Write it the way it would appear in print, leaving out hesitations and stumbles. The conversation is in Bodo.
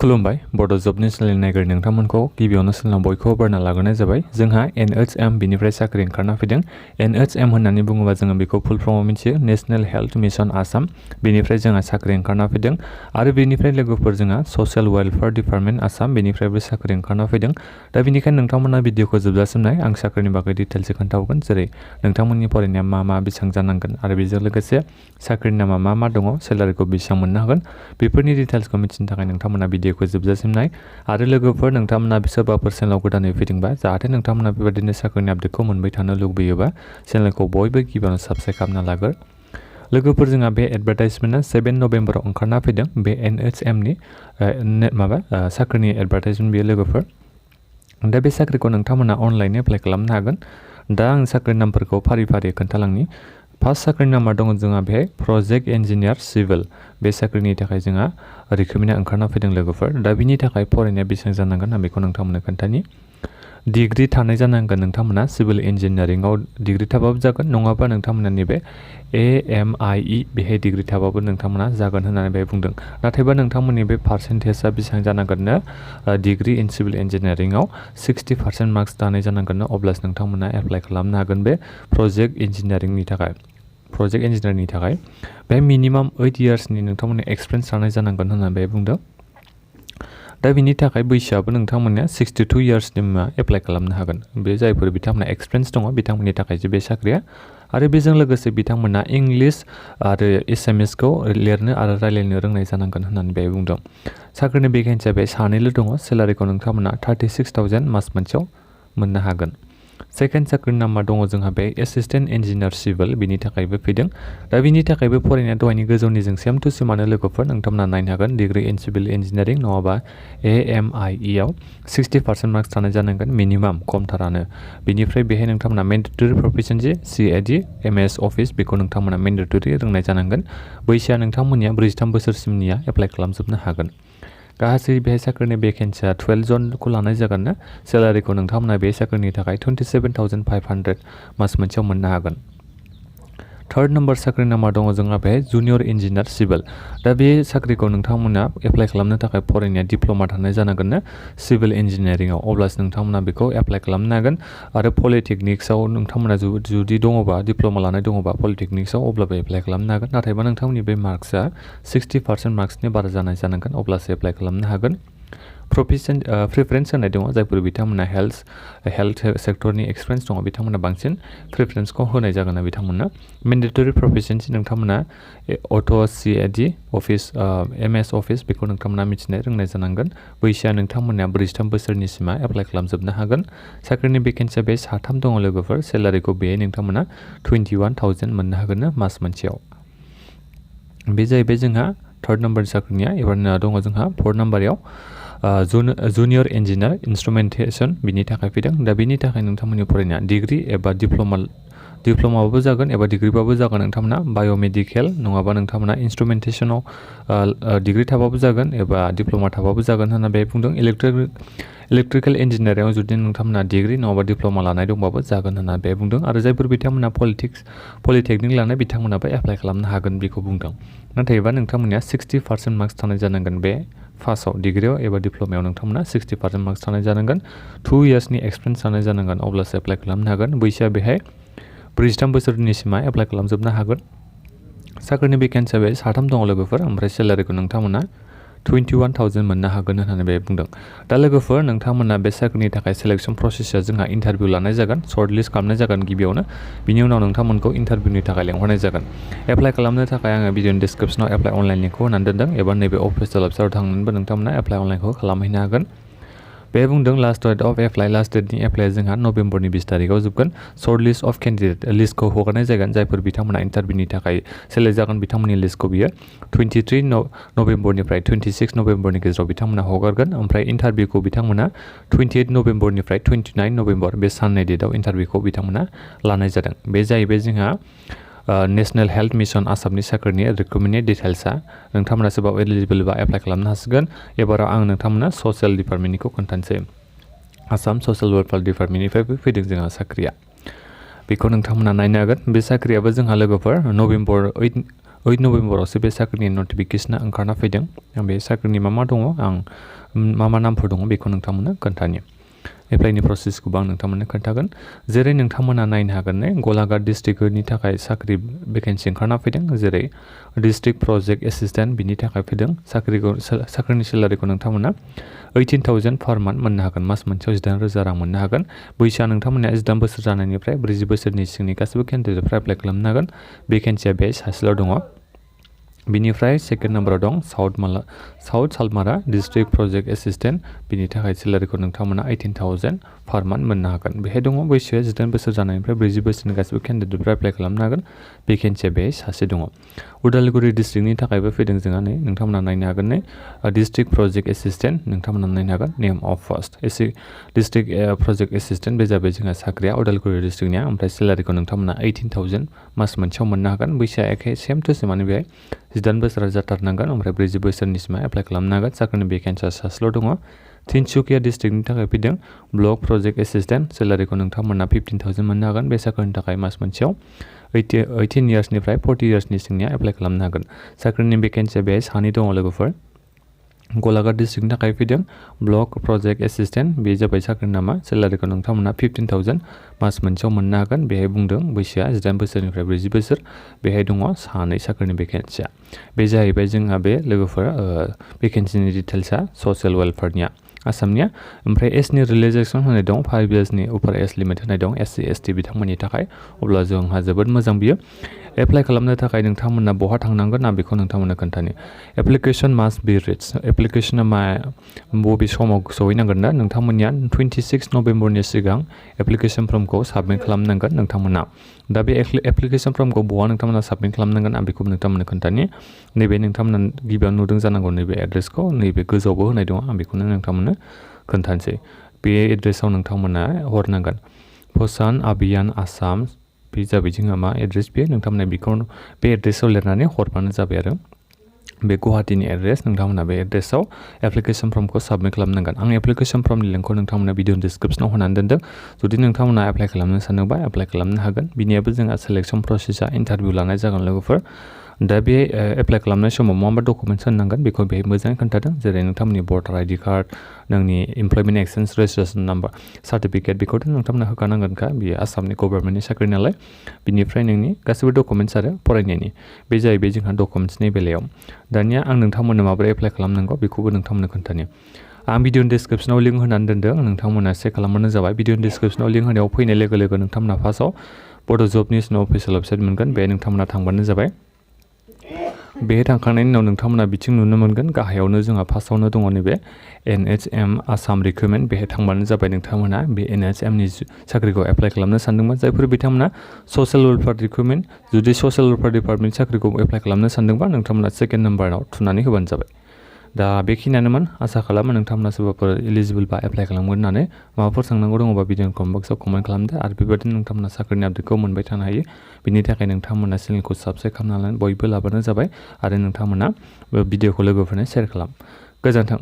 खुलुमबाय बड' जबनि सोलायनाय नायगिर नोंथांमोनखौ गिबियावनो सोलोंना बयखौबो बरना लाग्रोनाय जाबाय। जोंहा NHM बिनिफ्राय साख्रि ओंखारना फैदों। NHM होननानै बुङोबा जोङो बेखौ फुल फर्मआव मिथियो नेशनेल हेल्थ मिशन आसाम। बेनिफ्राय जोंहा साख्रि ओंखारना फैदों आरो बेनिफ्राय लोगोफोर जोंहा ससियेल वेलफेयार डिपार्टमेन्ट आसाम बेनिफ्रायबो साख्रि ओंखारना फैदों। दा बेनिखायनो नोंथांमोना भिडिअखौ जोबजासिम नाय, आं साख्रिनि बागै डिटेल्सै खोन्थाहरगोन, जेरै नोंथांमोननि फरायनाया मा बेसेबां जानांगोन आरो बेजों लोगोसे साख्रिनि नामा मा दङ, सेलारिखौ बेसेबां मोननो हागोन, बेफोरनि डिटेल्सखौ मिथिनो थाखाय नोंथांमोना भिडिअखौ जोबजासिम नाय। आरो लोगोफोर नोंथांमोना सोरबाफोर चेनेलाव गोदानै फैदोंबा जाहाथे नोंथांमोना बेबायदिनो साख्रिनि आपडेटखौ मोनबाय थानो लुबैयोबा चेनेलखौ बयबो गिबियावनो साबस्क्राइब खालामना लाग्रो। लोगोफोर जोंहा बे एडभार्टाइजमेन्टआ 7 नभेम्बराव ओंखारना फैदों। बे NHMनि साख्रिनि एडभार्टाइजमेन्ट बेयो लोगोफोर। दा बे साख्रिखौ नोंथांमोना अनलाइन एप्लाइ खालामनो हागोन। दा आं साख्रि नामफोरखौ फारि फारि खोन्थालांनि। फार्स्ट साख्रिनि नामा दङ जोंहा बेहाय प्रजेक्ट इन्जिनियार सिभिल। बे साख्रिनि थाखाय जोंहा रिक्रुटमेन्टआ ओंखारना फैदों लोगोफोर। दा बिनि थाखाय फरायनाया बेसेबां जानांगोन आं बेखौ नोंथांमोननो खोन्थानि। डिग्री थानाय जानांगोन नोंथांमोना सिभिल इन्जिनियारिंआव डिग्री थाबाबो जागोन, नङाबा नोंथांमोना नैबे AMIE बेहाय डिग्री थाबाबो नोंथांमोना जागोन होननानै बेहाय बुंदों। नाथायबा नोंथांमोननि बे पार्सेन्टेजआ बेसेबां जानांगोननो डिग्री इन सिभिल इन्जिनियारिंआव 60% मार्क्स थानाय जानांगोननो, अब्लासो नोंथांमोना एप्लाइ खालामनो हागोन बे प्रजेक्ट इन्जिनियारिंनि थाखाय। प्रजेक्ट इन्जिनियारनि थाखाय बे मिनिमाम 8 इयार्सनि नोंथांमोननि एक्सपिरियेन्स थानाय जानांगोन होननानै बे बुंदों। दा बिनि थाखाय बैसोआबो नोंथांमोननिया 62 इयार्सनिमा एप्लाइ खालामनो हागोन। बे जायफोर बिथांमोनहा एक्सपिरियेन्स दङ बिथांमोननि थाखायसो बे साख्रिया। आरो बेजों लोगोसे बिथांमोना इंलिश आरो एसामिसखौ लिरनो आरो रायलायनो रोंनाय जानांगोन होननानै बे बुंदों। साख्रिनि भेकेन्सिया बे सानैल' दङ। सेलारिखौ नोंथांमोना 36,000 मास मोनसेयाव मोननो हागोन। सेकेन्ड साख्रिनि नामा दङ जोंहा बे एसिस्टेन्ट इन्जिनियार सिभिल, बिनि थाखायबो फैदों। दा बिनि थाखायबो फरायनाया दहायनि गोजौनिजों सेम टु सेमानो लोगोफोर, नोंथांमोना नायनो हागोन डिग्री इन सिभिल इन्जिनियारिं नङाबा AMIE आव 60% मार्क्स थानाय जानांगोन मिनिमाम, खमथारानो। बिनिफ्राय बेहाय नोंथांमोना मेन्डेटरि प्रफिसियेन्सि CAD MS अफिस बेखौ नोंथांमोना मेन्डेटरि रोंनाय जानांगोन। बैसोआ नोंथांमोननिया 43 बोसोरसिमनिया एप्लाइ खालामजोबनो हागोन। गासै बेहाय साख्रिनि भेकेन्सिया 12 जनखौ लानाय जागोन ना। सेलारिखौ नोंथांमोना बे साख्रिनि थाखाय 27,500 मास मोनसेयाव मोननो हागोन। थार्ड नम्बर साख्रिनि नामा दङ जोंहा बेहाय जुनियर इन्जिनियार सिभिल। दा बे साख्रिखौ नोंथांमोना एप्लाइ खालामनो थाखाय फरायनाया डिप्ल'मा थानाय जानांगोन ना सिभिल इन्जिनियारिंआव, अब्लासो नोंथांमोना बेखौ एप्लाइ खालामनो हागोन। आरो पलिटेकनिक्सआव नोंथांमोना जुदि दङबा डिप्ल'मा लानाय दङबा पलिटेकनिक्सआव, अब्लाबो एप्लाइ खालामनो हागोन। नाथायबा नोंथांमोननि बे मार्क्सआ 60% मार्क्सनि बारा जानाय जानांगोन, अब्लासो एप्लाइ खालामनो हागोन। प्रिफारेन्स होनाय दङ जायफोर बिथांमोना हेल्थ सेक्टरनि एक्सपिरियेन्स दङ बिथांमोना बांसिन प्रिफारेन्सखौ होनाय जागोन बिथांमोननो। मेन्डेटरि प्रफिसियेन्सि नोंथांमोना at' CAD office MS office बेखौ नोंथांमोना मिथिनो रोंनाय जानांगोन। बैसोआ नोंथांमोननिया 43 बोसोरनिसिमा एप्लाइ खालामजोबनो हागोन। साख्रिनि भेकेन्सिया बे 3 दङ लोगोफोर। सेलारिखौ बेहाय नोंथांमोना 21,000 मोननो हागोन मास मोनसेयाव। बे जाहैबाय जोंहा थार्ड नम्बर साख्रिनिया। एबार दङ जोंहा फर्थ नाम्बाराव जुनियर इन्जिनियार इन्सट्रुमेन्टेसन, बिनि थाखाय फैदों। दा बिनि थाखाय नोंथांमोननि फरायनाया डिग्री एबा डिप्ल'माबाबो जागोन एबा डिग्रीबाबो जागोन। नोंथांमोना बाय'मेडिकेल नङाबा नोंथांमोना इन्सट्रुमेन्टेसनाव डिग्री थाबाबो जागोन एबा डिप्ल'मा थाबाबो जागोन होनना बे बुंदों। इलेक्ट्रिकेल इन्जिनियारिंआव जुदि नोंथांमोना डिग्री नङाबा डिप्ल'मा लानाय दंबाबो जागोन होनना बे बुंदों। आरो जायफोर बिथांमोना पलिटेकनिक लानाय बिथांमोनाबो एप्लाइ खालामनो हागोन बेखौ बुंदों। नाथायबा नोंथांमोननिया 60% मार्क्स थानाय जानांगोन बे फार्स्टआव डिग्रीआव एबा डिप्ल'मायाव नोंथांमोना 60% मार्क्स थानाय जानांगोन। 2 इयार्सनि एक्सपिरियेन्स थानाय जानांगोन, अब्लासो एप्लाइ खालामनो हागोन। बैसोआ बेहाय 43 बोसोरनिसिमा एप्लाइ खालामजोबनो हागोन। साख्रिनि भेकेन्सिया बे 3 दङ लोगोफोर। ओमफ्राय सेलारिखौ नोंथांमोना 21,000 मोननो हागोन होननानै बे बुंदों। दा लोगोफोर नोंथांमोना बे साख्रिनि थाखाय सिलेक्सन प्रसेसआ जोंहा इन्टारभिउ लानाय जागोन, सर्ट लिस्ट खालामनाय जागोन गिबियावनो। बिनि उनाव नोंथांमोनखौ इन्टारभिउनि थाखाय लेंहरनाय जागोन। एप्लाइ खालामनो थाखाय आङो भिडिअनि डिसक्रिपसनाव एप्लाइ अनलाइन लिंकखौ होनानै दोनदों, एबा नैबे अफिसियेल वेबसाइटआव थांनानैबो नोंथांमोना एप्लाइ अनलाइनखौ खालामहैनो हागोन। बे बुंदों last date of apply. Last डेटनि एप्लाइआ जोंहा नभेम्बरनि 20 तारिखआव जोबगोन। सर्ट लिस्ट अफ केन्डिडेट लिस्टखौ हगारनाय जागोन। जायफोर बिथांमोना इन्टारभिउनि थाखाय सेलेक्ट जागोन बिथांमोननि लिस्टखौ बियो 23 नभेम्बरनिफ्राय 26 नभेम्बरनि गेजेराव बिथांमोना हगारगोन। ओमफ्राय इन्टारभिउखौ बिथांमोना 28 नभेम्बरनिफ्राय 29 नभेम्बर बे साननै डेटआव इन्टारभिउखौ बिथांमोना लानाय जादों। बे जाहैबाय जोंहा नेशनेल हेल्थ मिशन आसामनि साख्रिनि रिक्रुटमेन्टनि डिटेल्सआ। नोंथांमोना सोरबा एलिजिबोलबा एप्लाइ खालामनो हासिगोन। एबाराव आं नोंथांमोना ससियेल डिपार्टमेन्टनिखौ खोन्थानोसै। आसाम ससियेल वेलफेयार डिपार्टमेन्टनिफ्रायबो फैदों जोंहा साख्रिया। बेखौ नोंथांमोना नायनो हागोन। बे साख्रियाबो जोंहा लोगोफोर नभेम्बर 8 नभेम्बरावसो बे साख्रिनि नटिफिकेशना ओंखारना फैदों। आं बे साख्रिनि मा दङ आं मा नामफोर दङ बेखौ नोंथांमोननो खोन्थानि। एप्लाइनि प्रसेसखौबो आं नोंथांमोननो खोन्थागोन। जेरै नोंथांमोना नायनो हागोन गलाघाट डिस्ट्रिक्टनि थाखाय साख्रि भेकेन्सि ओंखारना फैदों। जेरै डिस्ट्रिक्ट प्रजेक्ट एसिस्टेन्ट बिनि थाखाय फैदों। साख्रिनि सेलारिखौ नोंथांमोना 18,000 पार मान्थ मोननो हागोन। मास मोनसेयाव 18,000 रां मोननो हागोन। बैसोआ नोंथांमोना 18 बोसोर जानायनिफ्राय 40 बोसोरनि सिंनि गासैबो केन्डिडेटफ्रा एप्लाइ खालामनो हागोन। भेकेन्सिया बेहाय सासेल' दङ। बिनिफ्राय सेकेन्ड नाम्बाराव दं south Salmara district project assistant बिनि थाखाय सेलारिखौ नोंथांमोना 18,000 पार मान्थ मोननो हागोन। बेहाय दङ बैसोआ 18 बोसोर जानायनिफ्राय 40 बोसोरनि गासैबो केन्डिडेटफ्रा एप्लाइ खालामनो हागोन। भेकेन्सिया बेहाय सासे दङ। उदालगुरि डिस्ट्रिक्टनि थाखायबो फैदों जोंहा नोंथांमोना नायनो हागोन डिस्ट्रिक्ट प्रजेक्ट एसिस्टेन्ट नोंथांमोना नायनो हागोन। Name of first district project assistant बे जाबाय जोंहा साख्रिया उदालगुरि डिस्ट्रिक्टनिया। ओमफ्राय सेलारिखौ नोंथांमोना 18,000 मास मोनसेयाव मोननो हागोन। बैसोआ एखे सेम टु सेमानो बेहाय 18 बोसोरा जाथारनांगोन। ओमफ्राय 40 बोसोरनिसिमा एप्लाइ खालामनो हागोन। साख्रिनि भेकेन्सिया सासेल' दङ। तिनसुकिया डिस्ट्रिक्टनि थाखाय फैदों ब्लक प्रजेक्ट एसिस्टेन्ट सेलारिखौ नोंथांमोना 15,000 मोननो हागोन। बे साख्रिनि थाखाय मास मोनसेयाव 18 इयार्सनिफ्राय 40 इयार्सनि सिंनिया एप्लाइ खालामनो हागोन। साख्रिनि भेकेन्सिया बेहाय सानै दङ लोगोफोर। गलाघाट डिस्ट्रिक्टनि थाखाय फैदों ब्लक प्रजेक्ट एसिस्टेन्ट बे जाबाय साख्रिनि नामा। सेलारिखौ नोंथांमोना 15,000 मास मोनसेयाव मोननो हागोन। बेहाय बुंदों बैसोआ 18 बोसोरनिफ्राय 40 बोसोर। बेहाय दङ सानै साख्रिनि भेकेन्सिया। बे जाहैबाय जोंहा बे लोगोफोर भेकेन्सिनि डिटेल्सआ ससियेल वेलफेयारनिया आसामनिया। ओमफ्राय एजनि रिलेक्सेसन होनाय दं 5 इयार्सनि उपर एज लिमिट होनाय दं SC ST बिथांमोननि थाखाय। अब्ला जोंहा जोबोद मोजां बियो। एप्लाइ खालामनो थाखाय नोंथांमोना बहा थांनांगोन आं बेखौ नोंथांमोननो खोन्थानो। एप्लिकेसन मास्ट बि रिच। एप्लिकेसना बबे समाव सहैनांगोन ना नोंथांमोननिया 26 नभेम्बरनि सिगां एप्लिकेसन फर्मखौ साबमिट खालामनांगोन नोंथांमोना। दा बे एप्लिकेसन फर्मखौ बहा नोंथांमोना साबमिट खालामनांगोन आं बेखौ नोंथांमोननो खोन्थानि। नैबे नोंथांमोना गिबियाव नुदों जानांगौ नैबे एड्रेसखौ। नैबे गोजौआवबो होनाय दङ आं बेखौनो नोंथांमोननो खोन्थानोसै। बे एड्रेसाव नोंथांमोना हरनांगोन। पसान अभियान आसाम बे जाबाय जोंहा मा एड्रेस बेयो। नोंथांमोना बेखौ बे एड्रेसाव लिरनानै हरबानो जाबाय आरो। बे गुवाहाटीनि एड्रेस नोंथांमोना बे एड्रेसाव एप्लिकेसन फर्मखौ साबमिट खालामनांगोन। आं एप्लिकेसन फर्मनि लिंकखौ नोंथांमोना भिडिअ डिसक्रिपसनाव होनानै दोनदों। जुदि नोंथांमोना एप्लाइ खालामनो सानोबा एप्लाइ खालामनो हागोन। बिनियाबो जोंहा सेलेक्सन प्रसेसआ इन्टारभिउ लानाय जागोन लोगोफोर। दा बे एप्लाइ खालामनाय समाव मा डकुमेन्ट्स होनांगोन बेखौ बेहाय मोजाङै खोन्थादों। जेरै नोंथांमोननि भटार ID कार्ड, नोंनि employment exchange registration number certificate बेखौथ' नोंथांमोना होखानांगोनखा। बियो आसामनि गभर्नमेन्टनि साख्रि नालाय। बिनिफ्राय नोंनि गासैबो डकुमेन्ट्स आरो फरायनायनि बे जाहैबाय जोंहा डकुमेन्ट्सनि बेलायाव। दानिया आं नोंथांमोननो माबोरै एप्लाइ खालामनांगौ बेखौबो नोंथांमोननो खोन्थानि। आं भिडिअ डिसक्रिपसनाव लिंक होनानै दोनदों। नोंथांमोना चेक खालामबानो जाबाय। भिडिअ डिसक्रिपसनाव लिंक होनायाव फैनाय लोगो लोगो नोंथांमोना फार्स्टआव बड' जब निउसनि अफिसियेल वेबसाइट मोनगोन। बे नोंथांमोना थांबानो जाबाय। बेहाय थांखांनायनि उनाव नोंथांमोना बिथिं नुनो मोनगोन गाहायावनो जोंहा फार्स्टआवनो दङ नैबे NHM आसाम रिक्रुटमेन्ट। बेहाय थांबानो जाबाय नोंथांमोना बे NHMनि साख्रिखौ एप्लाइ खालामनो सानदोंमोन। जायफोर बिथांमोना ससियेल वेलफेयार रिक्रुटमेन्ट जुदि ससियेल वेलफेयार डिपार्टमेन्ट साख्रिखौ एप्लाइ खालामनो सानदोंबा नोंथांमोना सेकेन्ड नाम्बाराव थुनानै होबानो जाबाय। दा बेखिनियानोमोन। आसा खालामो नोंथांमोना सोरबाफोर इलिजिबोल बा एप्लाइ खालामगोन होननानै। माबाफोर सोंनांगौ दङबा भिडिअनि कमेन्ट बक्सआव कमेन्ट खालामदो। आरो बेबायदिनो नोंथांमोना साख्रिनि आपडेटखौ मोनबाय थानो हायो। बिनि थाखाय नोंथांमोना चेनेलखौ साबस्क्राइब खालामनानै बयबो लाबानो जाबाय। आरो नोंथांमोना भिडिअखौ लोगोफोरनो शेयार खालाम। गोजोन्थों।